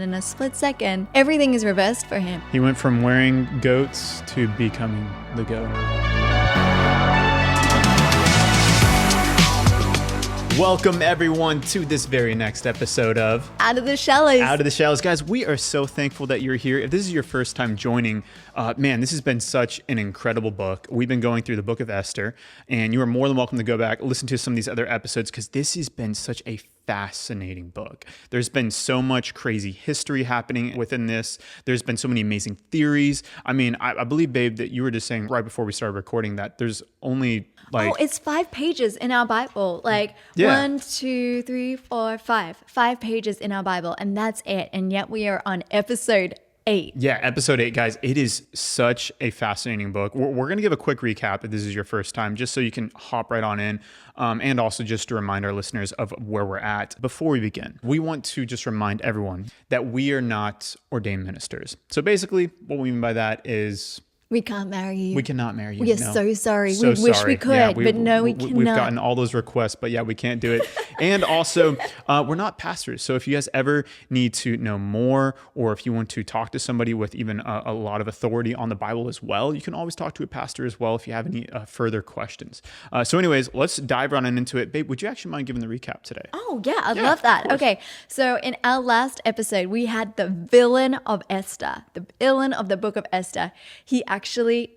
In a split second, everything is reversed for him. He went from wearing goats to becoming the goat. Welcome everyone to this very next episode of Out of the Shallows. Out of the Shallows. Guys, we are so thankful that you're here. If this is your first time joining, man, this has been such an incredible book. We've been going through the book of Esther, and you are more than welcome to go back, listen to some of these other episodes, because this has been such a fascinating book. There's been so much crazy history happening within this. There's been so many amazing theories. I mean, I believe, babe, that you were just saying right before we started recording that there's only it's 5 pages in our Bible. Like 1, 2, 3, 4, 5. 5 pages in our Bible, and that's it. And yet we are on episode 8. Yeah, episode 8, guys. It is such a fascinating book. We're going to give a quick recap if this is your first time, just so you can hop right on in. And also just to remind our listeners of where we're at. Before we begin, we want to just remind everyone that we are not ordained ministers. So basically, what we mean by that is... we can't marry you. We cannot marry you. We are so sorry. We wish we could, but no, we cannot. We've gotten all those requests, but yeah, we can't do it. And also, we're not pastors. So if you guys ever need to know more, or if you want to talk to somebody with even a lot of authority on the Bible as well, you can always talk to a pastor as well if you have any further questions. So anyways, let's dive right on into it. Babe, would you actually mind giving the recap today? Oh, yeah, I'd love that. Okay, so in our last episode, we had the villain of Esther, the villain of the book of Esther. He actually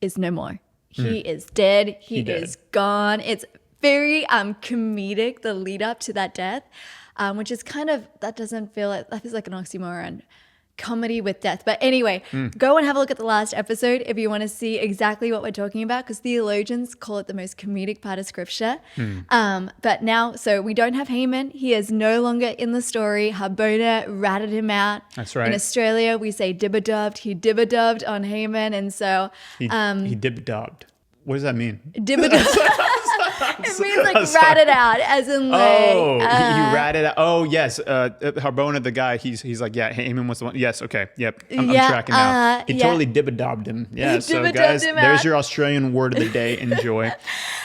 is no more. He is dead. He is gone. It's very comedic, the lead up to that death, which is kind of, that feels like an oxymoron. Comedy with death. But anyway, go and have a look at the last episode if you want to see exactly what we're talking about, because theologians call it the most comedic part of scripture. But now, so we don't have Haman. He is no longer in the story. Harbona ratted him out. That's right. In Australia, we say dibba-dubbed. He dibba-dubbed on Haman. And so... he dibba-dubbed. What does that mean? Dibba-dubbed. It means like ratted out, as in like... Oh, he ratted out. Oh, yes. Harbona, the guy, he's like, yeah, Haman was the one. Yes, okay. Yep. I'm tracking now. He totally dibba-dobbed him. Yeah, so guys, there's your Australian word of the day. Enjoy.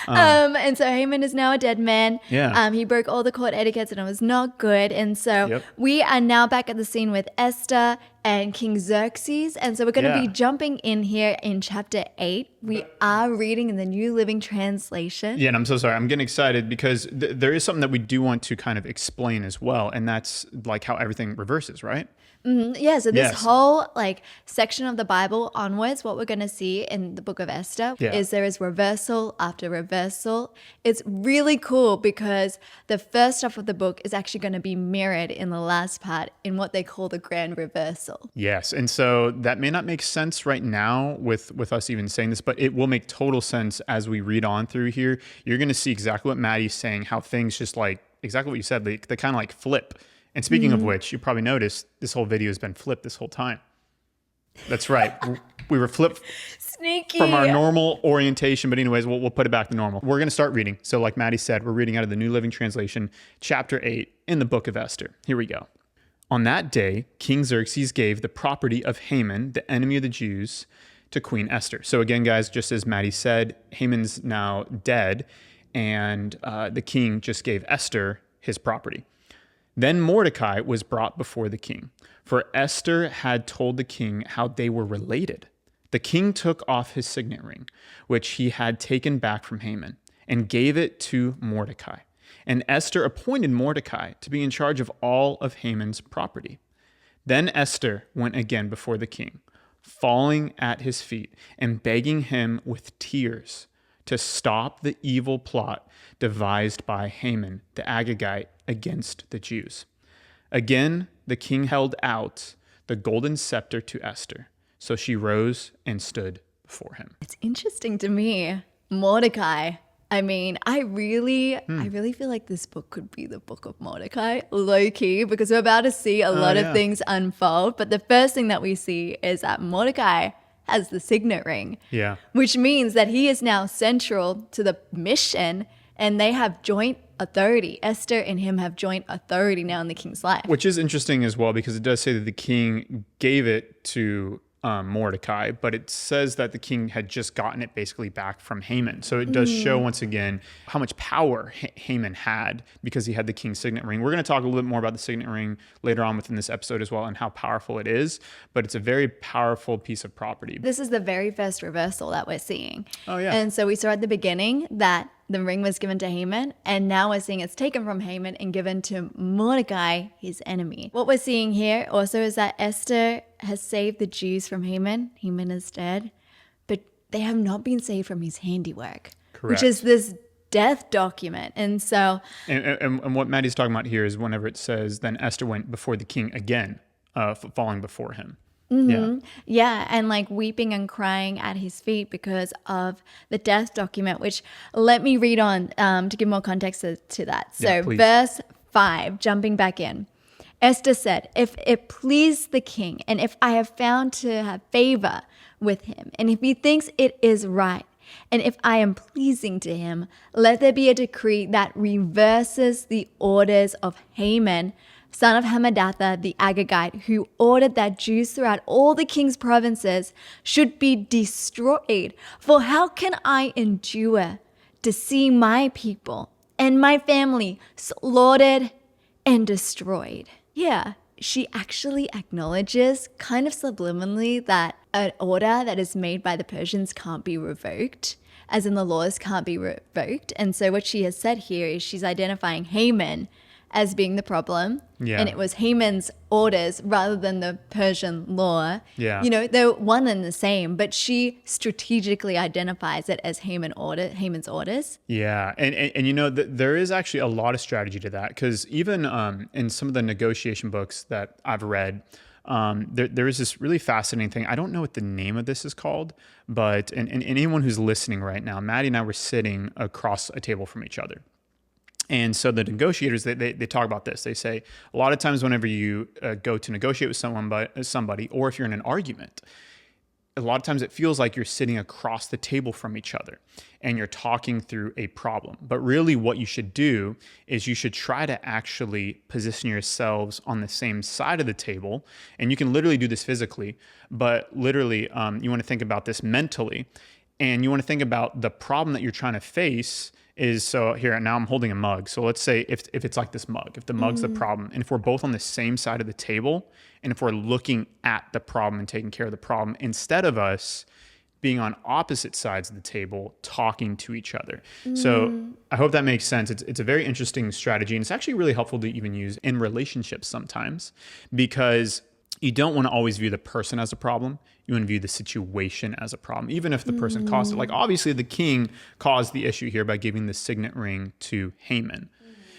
And so Haman is now a dead man. Yeah. He broke all the court etiquettes and it was not good. And so we are now back at the scene with Esther and King Xerxes. And so we're going to be jumping in here in chapter 8. We are reading in the New Living Translation. Yeah, and I'm so sorry. I'm getting excited because there is something that we do want to kind of explain as well. And that's like how everything reverses, right? Yeah, so this whole like section of the Bible onwards, what we're going to see in the book of Esther is there is reversal after reversal. It's really cool because the first half of the book is actually going to be mirrored in the last part in what they call the grand reversal. Yes, and so that may not make sense right now with us even saying this, but it will make total sense as we read on through here. You're going to see exactly what Maddie's saying, how things just like, exactly what you said, they kind of like flip. And speaking of which, you probably noticed this whole video has been flipped this whole time. That's right. We were flipped Sneaky. From our normal orientation. But anyways, we'll put it back to normal. We're going to start reading. So like Maddie said, we're reading out of the New Living Translation, chapter 8 in the book of Esther. Here we go. On that day, King Xerxes gave the property of Haman, the enemy of the Jews, to Queen Esther. So again, guys, just as Maddie said, Haman's now dead, and the king just gave Esther his property. Then Mordecai was brought before the king, for Esther had told the king how they were related. The king took off his signet ring, which he had taken back from Haman, and gave it to Mordecai. And Esther appointed Mordecai to be in charge of all of Haman's property. Then Esther went again before the king, falling at his feet and begging him with tears to stop the evil plot devised by Haman the Agagite against the Jews. Again, the king held out the golden scepter to Esther, so she rose and stood before him. It's interesting to me, Mordecai. I mean, I really feel like this book could be the book of Mordecai, low key, because we're about to see a lot of things unfold. But the first thing that we see is that Mordecai has the signet ring, which means that he is now central to the mission, and they have joint authority. Esther and him have joint authority now in the king's life. Which is interesting as well, because it does say that the king gave it to Mordecai, but it says that the king had just gotten it basically back from Haman. So it does show once again how much power Haman had because he had the king's signet ring. We're going to talk a little bit more about the signet ring later on within this episode as well and how powerful it is, but it's a very powerful piece of property. This is the very first reversal that we're seeing. Oh, yeah. And so we saw at the beginning that the ring was given to Haman, and now we're seeing it's taken from Haman and given to Mordecai, his enemy. What we're seeing here also is that Esther has saved the Jews from Haman. Haman is dead, but they have not been saved from his handiwork, Correct. which is this death document. And so... And what Maddie's talking about here is whenever it says, then Esther went before the king again, falling before him. Yeah, and like weeping and crying at his feet because of the death document, which let me read on to give more context to that. So verse 5, jumping back in. Esther said, if it please the king, and if I have found to have favor with him, and if he thinks it is right, and if I am pleasing to him, let there be a decree that reverses the orders of Haman, son of Hammedatha the Agagite, who ordered that Jews throughout all the king's provinces should be destroyed. For how can I endure to see my people and my family slaughtered and destroyed? Yeah, she actually acknowledges kind of subliminally that an order that is made by the Persians can't be revoked, as in the laws can't be revoked. And so what she has said here is she's identifying Haman as being the problem. Yeah. And it was Haman's orders rather than the Persian law. Yeah. You know, they're one and the same, but she strategically identifies it as Haman's orders. Yeah. And you know, there is actually a lot of strategy to that because even in some of the negotiation books that I've read, there is this really fascinating thing. I don't know what the name of this is called, but and anyone who's listening right now, Maddie and I were sitting across a table from each other. And so the negotiators, they talk about this. They say a lot of times whenever you go to negotiate with somebody, or if you're in an argument, a lot of times it feels like you're sitting across the table from each other and you're talking through a problem. But really what you should do is you should try to actually position yourselves on the same side of the table. And you can literally do this physically, but literally you want to think about this mentally. And you want to think about the problem that you're trying to face is, so here, now I'm holding a mug. So let's say if it's like this mug, if the mug's the problem, and if we're both on the same side of the table, and if we're looking at the problem and taking care of the problem, instead of us being on opposite sides of the table, talking to each other. So I hope that makes sense. It's a very interesting strategy, and it's actually really helpful to even use in relationships sometimes, because you don't want to always view the person as a problem. You want to view the situation as a problem, even if the person caused it. Like obviously the king caused the issue here by giving the signet ring to Haman.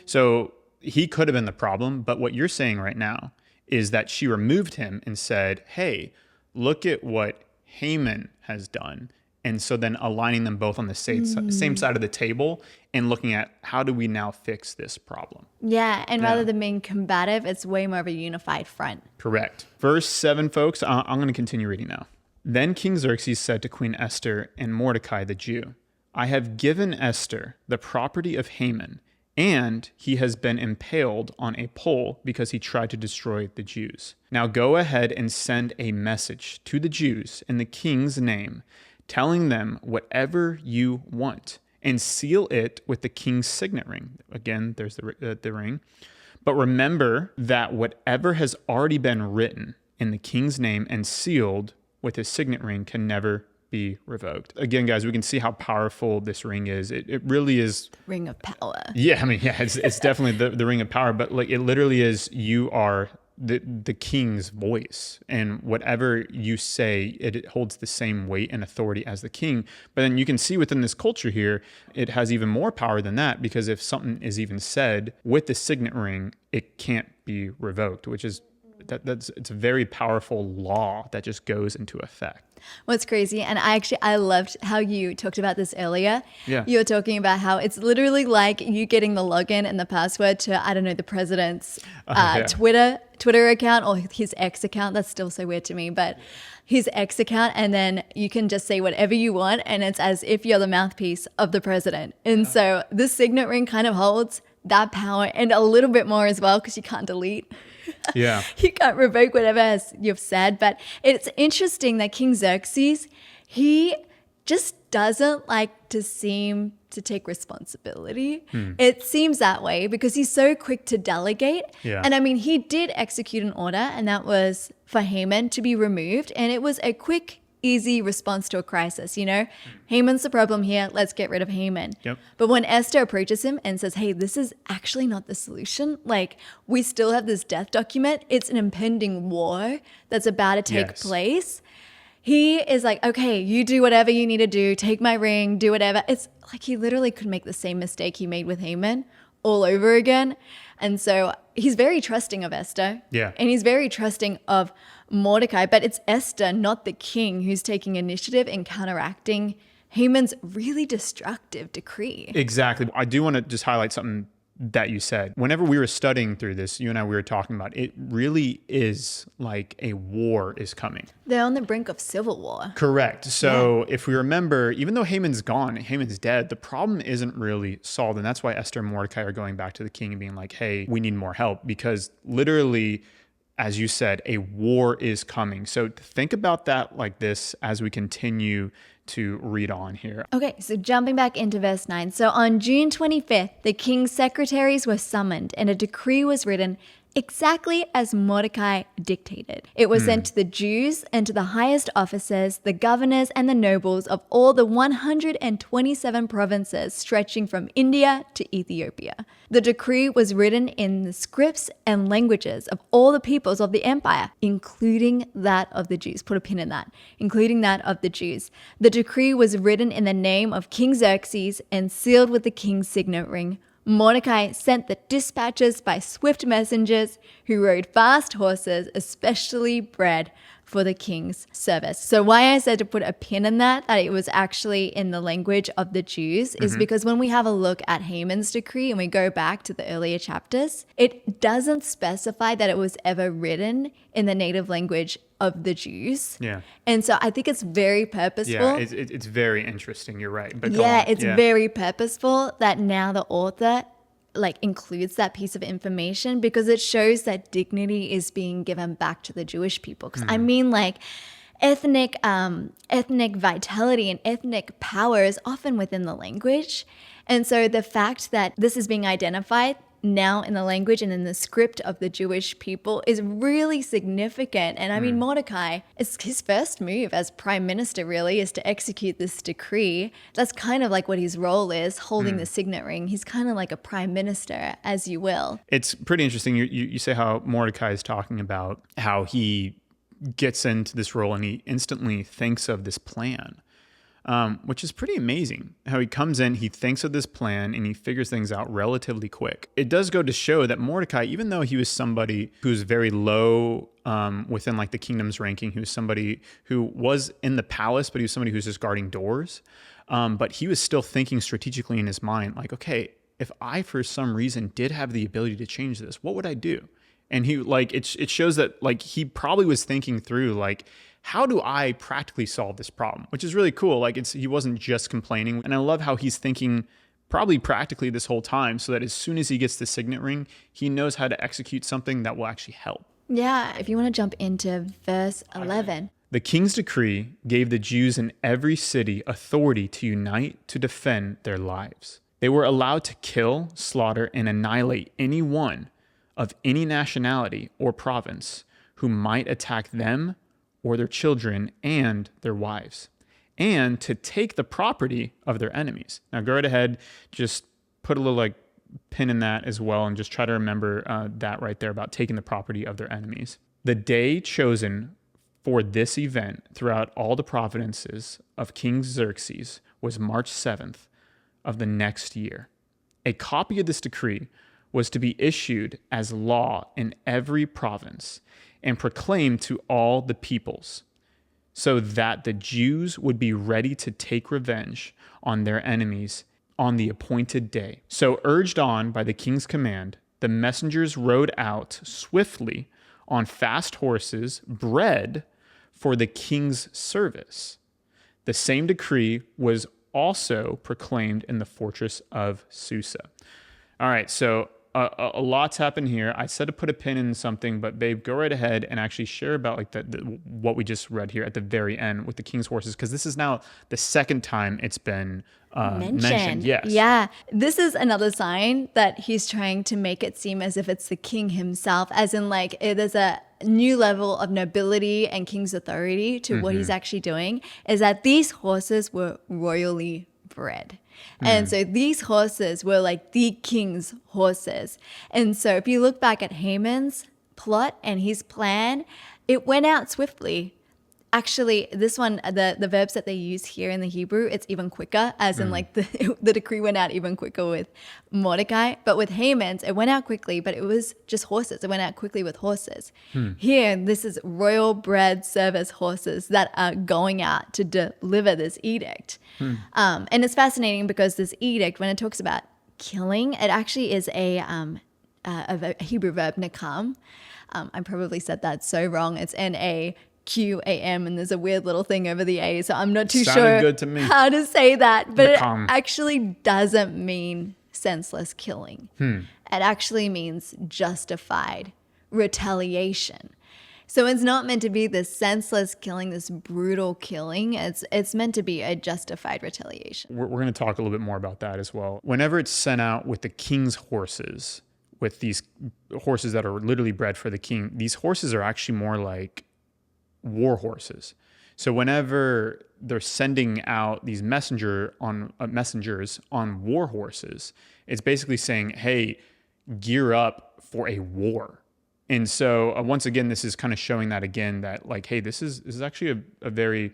So he could have been the problem, but what you're saying right now is that she removed him and said, hey, look at what Haman has done. And so then aligning them both on the same side of the table and looking at how do we now fix this problem? Yeah, and rather than being combative, it's way more of a unified front. Correct. Verse 7, folks, I'm going to continue reading now. Then King Xerxes said to Queen Esther and Mordecai the Jew, I have given Esther the property of Haman, and he has been impaled on a pole because he tried to destroy the Jews. Now go ahead and send a message to the Jews in the king's name, telling them whatever you want, and seal it with the king's signet ring. Again, there's the ring. But remember that whatever has already been written in the king's name and sealed with his signet ring can never be revoked. Again, guys, we can see how powerful this ring is. It really is. Ring of power. Yeah, I mean, yeah, it's definitely the ring of power, but like it literally is, you are the king's voice, and whatever you say, it holds the same weight and authority as the king. But then you can see within this culture here, it has even more power than that, because if something is even said with the signet ring, it can't be revoked, which is it's a very powerful law that just goes into effect. What's crazy, and I loved how you talked about this earlier. Yeah. You were talking about how it's literally like you getting the login and the password to, I don't know, the president's Twitter account, or his X account. That's still so weird to me, but his X account, and then you can just say whatever you want, and it's as if you're the mouthpiece of the president. And so this signet ring kind of holds that power and a little bit more as well, because you can't delete. Yeah. You can't revoke whatever you've said. But it's interesting that King Xerxes, he just doesn't like to seem to take responsibility. It seems that way because he's so quick to delegate. Yeah. And I mean, he did execute an order, and that was for Haman to be removed. And it was a quick, easy response to a crisis. Haman's the problem here. Let's get rid of Haman. Yep. But when Esther approaches him and says, hey, this is actually not the solution. Like, we still have this death document. It's an impending war that's about to take place. He is like, okay, you do whatever you need to do. Take my ring, do whatever. It's like he literally could make the same mistake he made with Haman all over again. And so he's very trusting of Esther. Yeah. And he's very trusting of Mordecai. But it's Esther, not the king, who's taking initiative and counteracting Haman's really destructive decree. Exactly. I do want to just highlight something that you said. Whenever we were studying through this, you and I, we were talking about it really is like a war is coming. They're on the brink of civil war. Correct. So if we remember, even though Haman's gone, Haman's dead, the problem isn't really solved. And that's why Esther and Mordecai are going back to the king and being like, hey, we need more help, because literally, as you said, a war is coming. So think about that like this as we continue to read on here. Okay, so jumping back into verse 9. So on June 25th, the king's secretaries were summoned and a decree was written exactly as Mordecai dictated. It was sent to the Jews and to the highest officers, the governors and the nobles of all the 127 provinces stretching from India to Ethiopia. The decree was written in the scripts and languages of all the peoples of the empire, including that of the Jews. Put a pin in that. Including that of the Jews. The decree was written in the name of King Xerxes and sealed with the king's signet ring. Mordecai sent the dispatches by swift messengers who rode fast horses, especially Bred, for the king's service. So why I said to put a pin in that it was actually in the language of the Jews, is because when we have a look at Haman's decree and we go back to the earlier chapters, it doesn't specify that it was ever written in the native language of the Jews. Yeah. And so I think it's very purposeful. Yeah, it's very interesting. You're right. But It's very purposeful that now the author includes that piece of information, because it shows that dignity is being given back to the Jewish people. Because I mean, ethnic vitality and ethnic power is often within the language. And so the fact that this is being identified now in the language and in the script of the Jewish people is really significant. And I mean, Mordecai, it's his first move as prime minister really is to execute this decree. That's kind of like what his role is, holding the signet ring. He's kind of like a prime minister, as you will. It's pretty interesting. You say how Mordecai is talking about how he gets into this role and he instantly thinks of this plan. Which is pretty amazing. How he comes in, he thinks of this plan, and he figures things out relatively quick. It does go to show that Mordecai, even though he was somebody who's very low within the kingdom's ranking, he was somebody who was in the palace, but he was somebody who's just guarding doors. But he was still thinking strategically in his mind, okay, if I for some reason did have the ability to change this, what would I do? And he it shows that he probably was thinking through how do I practically solve this problem? Which is really cool. He wasn't just complaining. And I love how he's thinking probably practically this whole time, so that as soon as he gets the signet ring, he knows how to execute something that will actually help. Yeah, if you want to jump into verse 11. The king's decree gave the Jews in every city authority to unite to defend their lives. They were allowed to kill, slaughter, and annihilate anyone of any nationality or province who might attack them or their children and their wives, and to take the property of their enemies. Now go right ahead, just put a little pin in that as well, and just try to remember that right there about taking the property of their enemies. The day chosen for this event throughout all the provinces of King Xerxes was March 7th of the next year. A copy of this decree was to be issued as law in every province and proclaimed to all the peoples, so that the Jews would be ready to take revenge on their enemies on the appointed day. So urged on by the king's command, the messengers rode out swiftly on fast horses, bred for the king's service. The same decree was also proclaimed in the fortress of Susa. All right, so a lot's happened here. I said to put a pin in something, but babe, go right ahead and actually share about like what we just read here at the very end with the king's horses, because this is now the second time it's been mentioned. Yes. Yeah. This is another sign that he's trying to make it seem as if it's the king himself, as in like there's a new level of nobility and king's authority to what he's actually doing, is that these horses were royally bred. And so these horses were like the king's horses. And so if you look back at Haman's plot and his plan, it went out swiftly. Actually, this one, the verbs that they use here in the Hebrew, it's even quicker, as in like the decree went out even quicker with Mordecai. But with Haman's, it went out quickly, but it was just horses. It went out quickly with horses. Here, this is royal bred service horses that are going out to deliver this edict. And it's fascinating because this edict, when it talks about killing, it actually is a Hebrew verb, nakam. I probably said that so wrong. It's N-A-Q-A-M, and there's a weird little thing over the A, so I'm not too sure good to me. how to say that. But it Nakam. actually doesn't mean senseless killing. It actually means justified retaliation. So it's not meant to be this senseless killing, this brutal killing. It's meant to be a justified retaliation. We're going to talk a little bit more about that as well. Whenever it's sent out with the king's horses, with these horses that are literally bred for the king, these horses are actually more like war horses. So whenever they're sending out these messengers on war horses, it's basically saying, hey, gear up for a war. And so once again, this is kind of showing that again, that like, hey, this is actually a very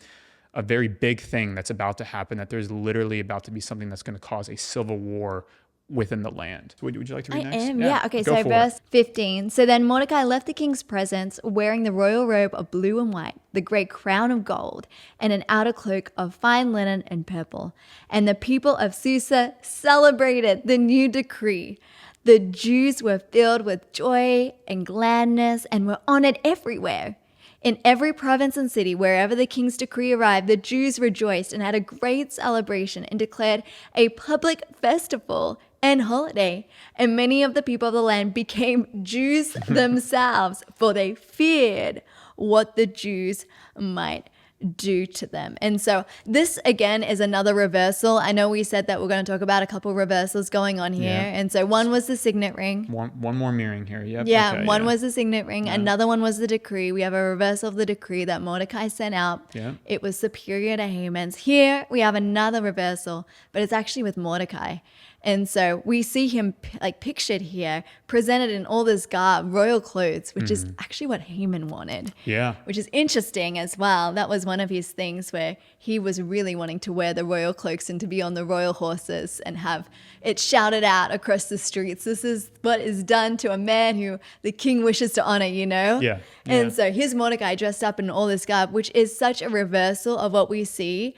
big thing that's about to happen, that there's literally about to be something that's going to cause a civil war within the land. Would you like to read next? I am, yeah. Okay, go so for verse it. 15. So then Mordecai left the king's presence wearing the royal robe of blue and white, the great crown of gold, and an outer cloak of fine linen and purple. And the people of Susa celebrated the new decree. The Jews were filled with joy and gladness and were honored everywhere. In every province and city, wherever the king's decree arrived, the Jews rejoiced and had a great celebration and declared a public festival and holiday. And many of the people of the land became Jews themselves, for they feared what the Jews might do to them. And so this again is another reversal. I know we said that we're going to talk about a couple reversals going on here. Yeah. And so one was the signet ring. One more mirroring here. Yep. Yeah, Okay, one was the signet ring. Yeah. Another one was the decree. We have a reversal of the decree that Mordecai sent out. Yeah. It was superior to Haman's. Here we have another reversal, but it's actually with Mordecai. And so we see him like pictured here, presented in all this garb, royal clothes, which is actually what Haman wanted. Yeah. Which is interesting as well. That was one of his things where he was really wanting to wear the royal cloaks and to be on the royal horses and have it shouted out across the streets. This is what is done to a man who the king wishes to honor, you know? Yeah. And so here's Mordecai dressed up in all this garb, which is such a reversal of what we see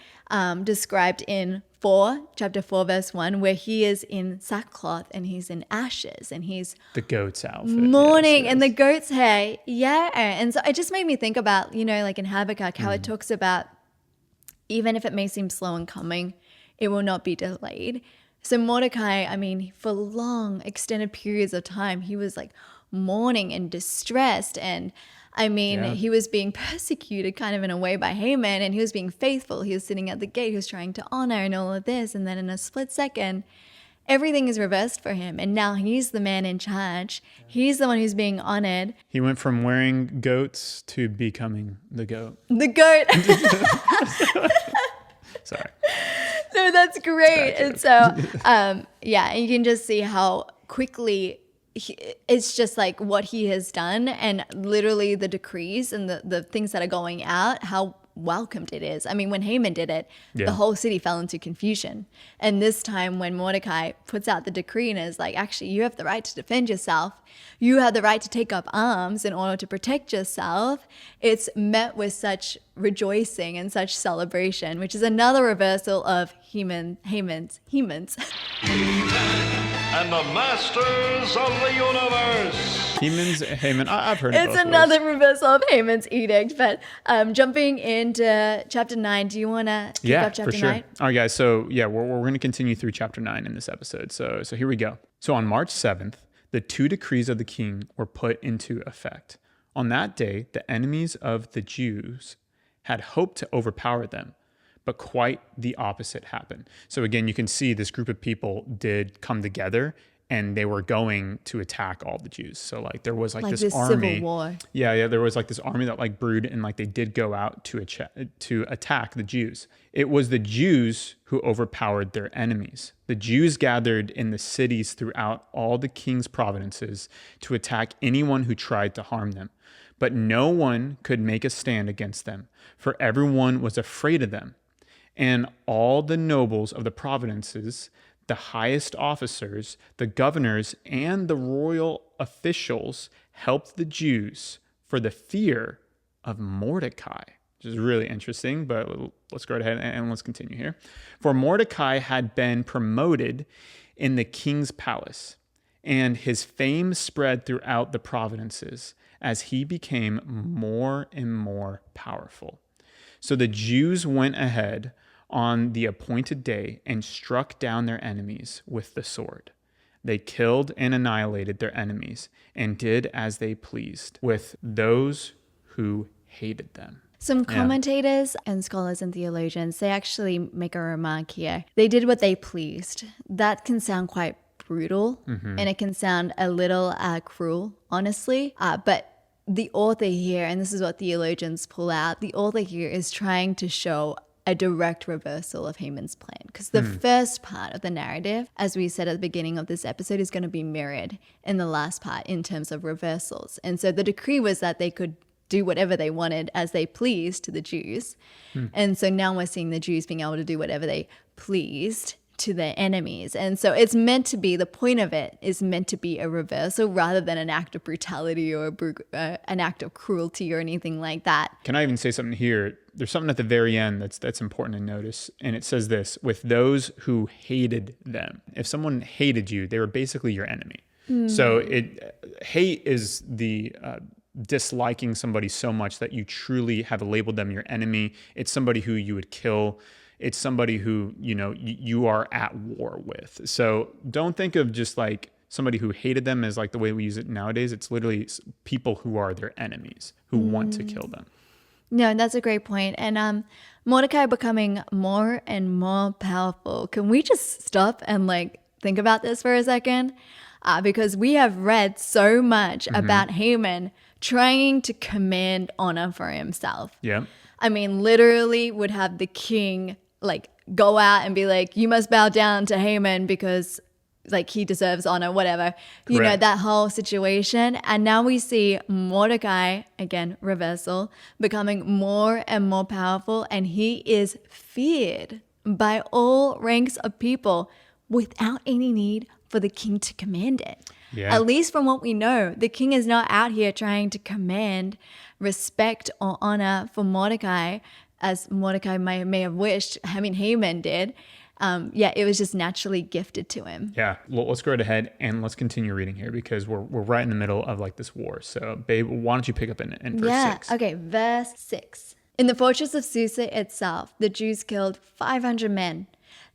described in chapter 4, verse 1, where he is in sackcloth and he's in ashes and he's the goat's outfit. Mourning yes. and the goat's hair. Yeah. And so it just made me think about, like in Habakkuk, how it talks about even if it may seem slow in coming, it will not be delayed. So Mordecai, for long extended periods of time, he was like mourning and distressed, and he was being persecuted kind of in a way by Haman, and he was being faithful. He was sitting at the gate. He was trying to honor and all of this. And then in a split second, everything is reversed for him. And now he's the man in charge. He's the one who's being honored. He went from wearing goats to becoming the goat. The goat. Sorry. No, that's great. And so, you can just see how quickly it's just like what he has done, and literally the decrees and the things that are going out, how welcomed it is. When Haman did it, the whole city fell into confusion. And this time when Mordecai puts out the decree and is like, actually, you have the right to defend yourself. You have the right to take up arms in order to protect yourself. It's met with such rejoicing and such celebration, which is another reversal of Haman's. And the masters of the universe. Haman. I've heard It's another reversal of Haman's edict. But jumping into chapter 9, do you want to kick off chapter 9? For sure. All right, guys. So we're going to continue through chapter 9 in this episode. So here we go. So on March 7th, the 2 decrees of the king were put into effect. On that day, the enemies of the Jews had hoped to overpower them, but quite the opposite happened. So again, you can see this group of people did come together and they were going to attack all the Jews. So like there was like this army. Civil war. Yeah. There was like this army that like brewed and like they did go out to attack the Jews. It was the Jews who overpowered their enemies. The Jews gathered in the cities throughout all the king's provinces to attack anyone who tried to harm them. But no one could make a stand against them, for everyone was afraid of them. And all the nobles of the provinces, the highest officers, the governors, and the royal officials helped the Jews for the fear of Mordecai, which is really interesting, but let's go ahead and let's continue here. For Mordecai had been promoted in the king's palace, and his fame spread throughout the provinces as he became more and more powerful. So the Jews went ahead on the appointed day and struck down their enemies with the sword. They killed and annihilated their enemies and did as they pleased with those who hated them. Some commentators and scholars and theologians, they actually make a remark here. They did what they pleased. That can sound quite brutal and it can sound a little cruel, honestly. But the author here, and this is what theologians pull out, the author here is trying to show a direct reversal of Haman's plan. Because the first part of the narrative, as we said at the beginning of this episode, is going to be mirrored in the last part in terms of reversals. And so the decree was that they could do whatever they wanted as they pleased to the Jews. And so now we're seeing the Jews being able to do whatever they pleased to their enemies. And so it's meant to be, the point of it is meant to be a reversal rather than an act of brutality or an act of cruelty or anything like that. Can I even say something here? There's something at the very end that's important to notice. And it says this, with those who hated them. If someone hated you, they were basically your enemy. So hate is the disliking somebody so much that you truly have labeled them your enemy. It's somebody who you would kill. It's somebody who, you are at war with. So don't think of just like somebody who hated them as like the way we use it nowadays. It's literally people who are their enemies, who want to kill them. No, that's a great point. And Mordecai becoming more and more powerful. Can we just stop and like think about this for a second? Because we have read so much about Haman trying to command honor for himself. Yeah. I mean, literally would have the king like go out and be like, you must bow down to Haman because like he deserves honor, whatever. You know, that whole situation. And now we see Mordecai, again, reversal, becoming more and more powerful. And he is feared by all ranks of people without any need for the king to command it. Yeah. At least from what we know, the king is not out here trying to command respect or honor for Mordecai as Mordecai may have wished. I mean, Haman did. It was just naturally gifted to him. Yeah. Well, let's go right ahead and let's continue reading here because we're right in the middle of like this war. So, babe, why don't you pick up in verse 6? Okay, verse 6. In the fortress of Susa itself, the Jews killed 500 men.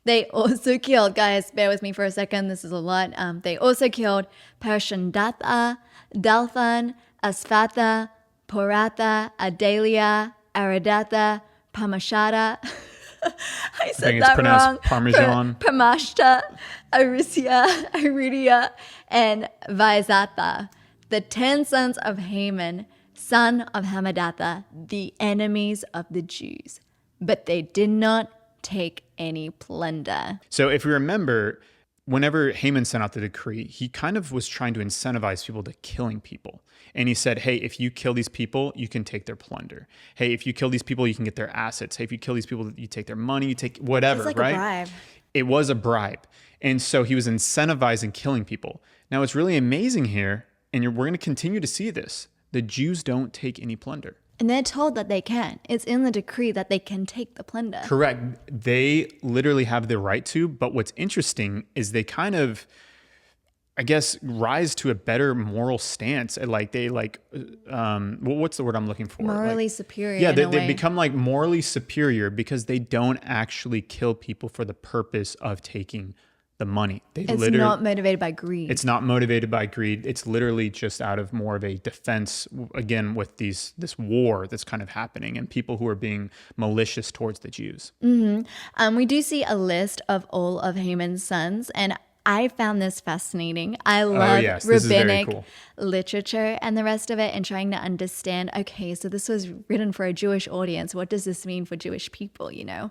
They also killed, guys, bear with me for a second, this is a lot. They also killed Parshandatha, Dalphan, Asphatha, Poratha, Adalia, Aradatha, Pamashata. I said that wrong. Parmesan. Pamashta, Arisia, Aridia, and Vaizatha, the 10 sons of Haman, son of Hamadatha, the enemies of the Jews. But they did not take any plunder. So if we remember, whenever Haman sent out the decree, he kind of was trying to incentivize people to killing people. And he said, hey, if you kill these people, you can take their plunder. Hey, if you kill these people, you can get their assets. Hey, if you kill these people, you take their money, you take whatever, It's like right? a bribe. It was a bribe. And so he was incentivizing killing people. Now, it's really amazing here, and we're going to continue to see this. The Jews don't take any plunder. And they're told that they can. It's in the decree that they can take the plunder. Correct. They literally have the right to, but what's interesting is they kind of, I guess, rise to a better moral stance. What's the word I'm looking for? Morally superior. Yeah, in they a way. become like morally superior because they don't actually kill people for the purpose of taking the money. It's not motivated by greed. It's not motivated by greed. It's literally just out of more of a defense, again, with this war that's kind of happening and people who are being malicious towards the Jews. We do see a list of all of Haman's sons, and I found this fascinating. I love rabbinic literature and the rest of it, and trying to understand, okay, so this was written for a Jewish audience. What does this mean for Jewish people, you know?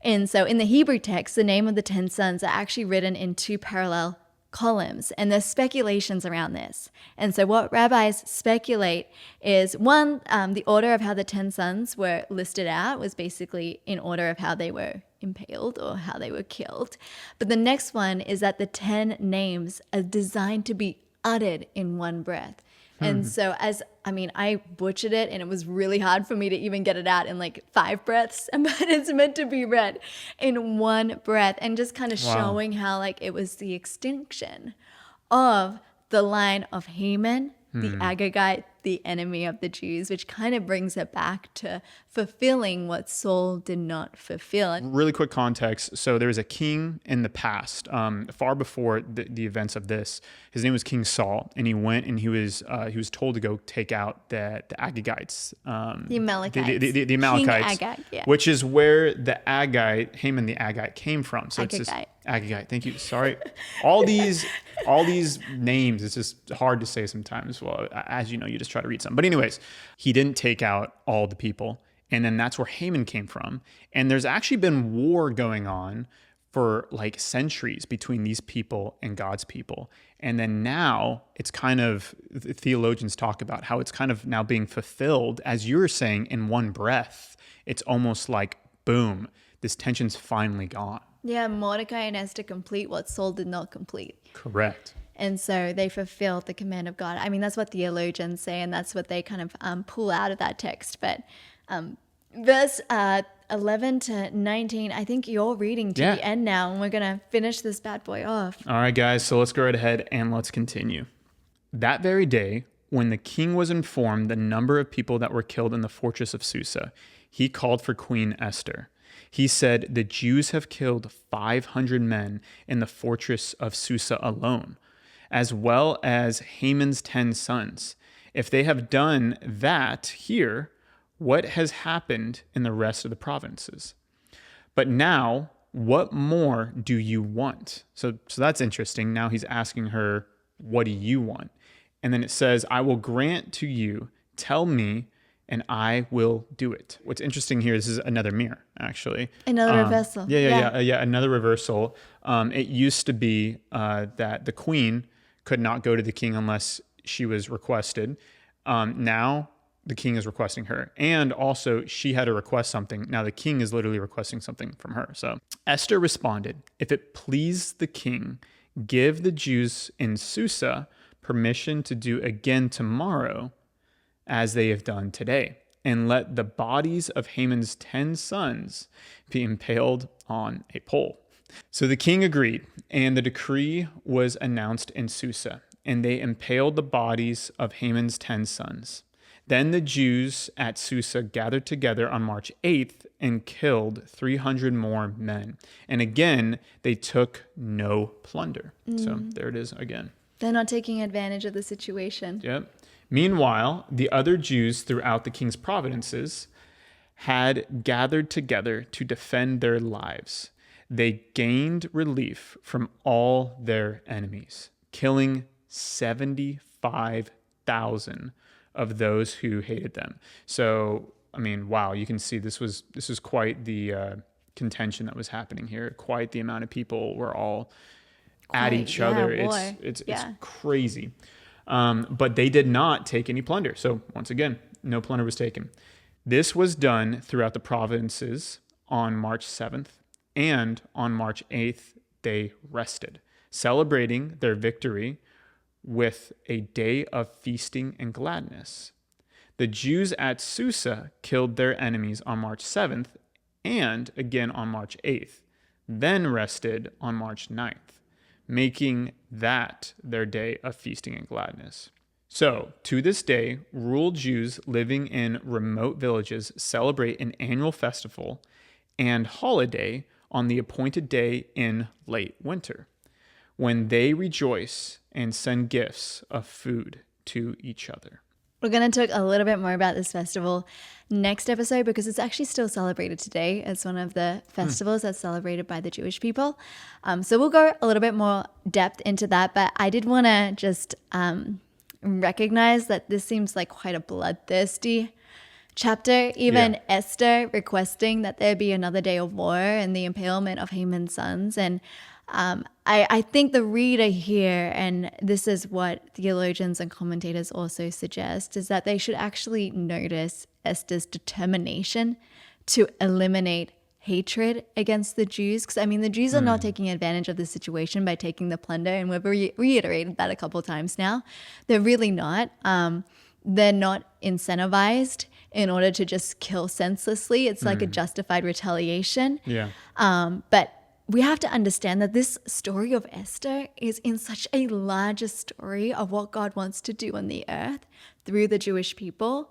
And so in the Hebrew text, the name of the 10 sons are actually written in 2 parallel columns, and there's speculations around this. And so what rabbis speculate is, one, the order of how the 10 sons were listed out was basically in order of how they were impaled or how they were killed. But the next one is that the 10 names are designed to be uttered in one breath. And so I butchered it, and it was really hard for me to even get it out in like 5 breaths, but it's meant to be read in one breath, and just kind of showing how like it was the extinction of the line of Haman, the Agagite, the enemy of the Jews, which kind of brings it back to fulfilling what Saul did not fulfill. Really quick context. So there was a king in the past, far before the events of this. His name was King Saul, and he went and he was told to go take out the Agagites, The Amalekites. the Amalekites, King Agag, yeah. which is where the Agite, Haman the Agite, came from. So it's just Agagite. Agagite. Thank you. Sorry. All these names, it's just hard to say sometimes. Well, as you know, you just try to read some. But anyways, he didn't take out all the people. And then that's where Haman came from. And there's actually been war going on for like centuries between these people and God's people. And then now it's kind of, theologians talk about how it's kind of now being fulfilled, as you were saying, in one breath. It's almost like, boom, this tension's finally gone. Yeah, Mordecai and Esther complete what Saul did not complete. Correct. And so they fulfilled the command of God. I mean, that's what theologians say, and that's what they kind of pull out of that text. But verse 11 to 19, I think you're reading to the end now, and we're going to finish this bad boy off. All right, guys, so let's go right ahead and let's continue. That very day, when the king was informed the number of people that were killed in the fortress of Susa, he called for Queen Esther. He said, the Jews have killed 500 men in the fortress of Susa alone, as well as Haman's 10 sons. If they have done that here, what has happened in the rest of the provinces? But now, what more do you want? So that's interesting. Now he's asking her, what do you want? And then it says, I will grant to you, tell me, and I will do it. What's interesting here, this is another mirror, actually. Another reversal. Yeah, another reversal. It used to be that the queen could not go to the king unless she was requested. Now the king is requesting her. And also she had to request something. Now the king is literally requesting something from her. So Esther responded, if it please the king, give the Jews in Susa permission to do again tomorrow as they have done today, and let the bodies of Haman's 10 sons be impaled on a pole. So the king agreed, and the decree was announced in Susa, and they impaled the bodies of Haman's 10 sons. Then the Jews at Susa gathered together on March 8th and killed 300 more men. And again, they took no plunder. So there it is again. They're not taking advantage of the situation. Yep. Meanwhile, the other Jews throughout the king's provinces had gathered together to defend their lives. They gained relief from all their enemies, killing 75,000 of those who hated them. So, I mean, wow, you can see this was quite the contention that was happening here. Quite the amount of people were all at each other. It's crazy. But they did not take any plunder. So once again, no plunder was taken. This was done throughout the provinces on March 7th, and on March 8th, they rested, celebrating their victory with a day of feasting and gladness. The Jews at Susa killed their enemies on March 7th and again on March 8th, then rested on March 9th, making that their day of feasting and gladness. So, to this day, rural Jews living in remote villages celebrate an annual festival and holiday on the appointed day in late winter. when they rejoice and send gifts of food to each other. We're going to talk a little bit more about this festival next episode because it's actually still celebrated today. It's one of the festivals that's celebrated by the Jewish people. So we'll go a little bit more depth into that. But I did want to just recognize that this seems like quite a bloodthirsty chapter. Even Esther requesting that there be another day of war and the impalement of Haman's sons. And I think the reader here, and this is what theologians and commentators also suggest, is that they should actually notice Esther's determination to eliminate hatred against the Jews. Because, I mean, the Jews are not taking advantage of the situation by taking the plunder, and we've reiterated that a couple of times now. They're really not. They're not incentivized in order to just kill senselessly. It's like a justified retaliation. Yeah. But we have to understand that this story of Esther is in such a larger story of what God wants to do on the earth through the Jewish people,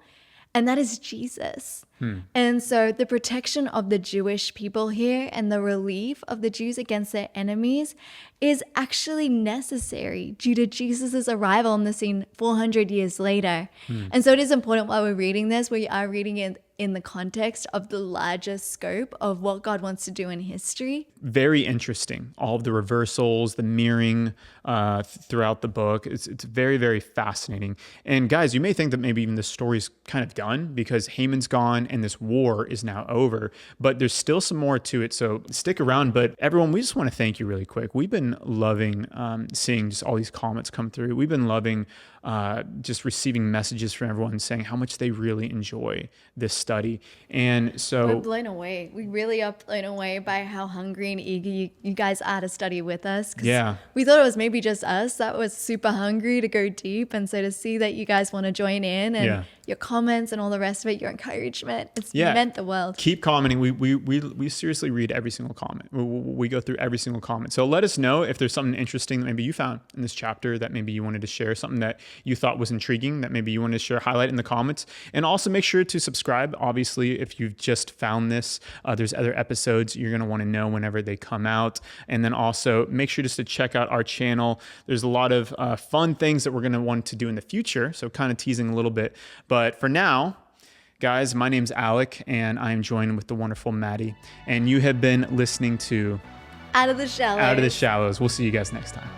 and that is Jesus. And so the protection of the Jewish people here and the relief of the Jews against their enemies is actually necessary due to Jesus's arrival on the scene 400 years later. And so it is important while we're reading this, we are reading it in the context of the larger scope of what God wants to do in history. Very interesting. All of the reversals, the mirroring throughout the book. It's very, very fascinating. And guys, you may think that maybe even the story's kind of done because Haman's gone and this war is now over, but there's still some more to it. So stick around. But everyone, we just want to thank you really quick. We've been loving seeing just all these comments come through. We've been loving just receiving messages from everyone saying how much they really enjoy this study. And so we're blown away. We really are blown away by how hungry and eager you guys are to study with us. Yeah. We thought it was maybe just us that was super hungry to go deep. And so to see that you guys want to join in and your comments and all the rest of it, your encouragement, it's meant the world. Keep commenting. We seriously read every single comment. We go through every single comment. So let us know if there's something interesting that maybe you found in this chapter that maybe you wanted to share, something that you thought was intriguing that maybe you wanted to share, highlight in the comments. And also make sure to subscribe. Obviously, if you've just found this, there's other episodes you're going to want to know whenever they come out. And then also make sure just to check out our channel. There's a lot of fun things that we're going to want to do in the future. So kind of teasing a little bit. But for now, guys, my name's Alec, and I'm joined with the wonderful Maddie. And you have been listening to Out of the Shallows. Out of the Shallows. We'll see you guys next time.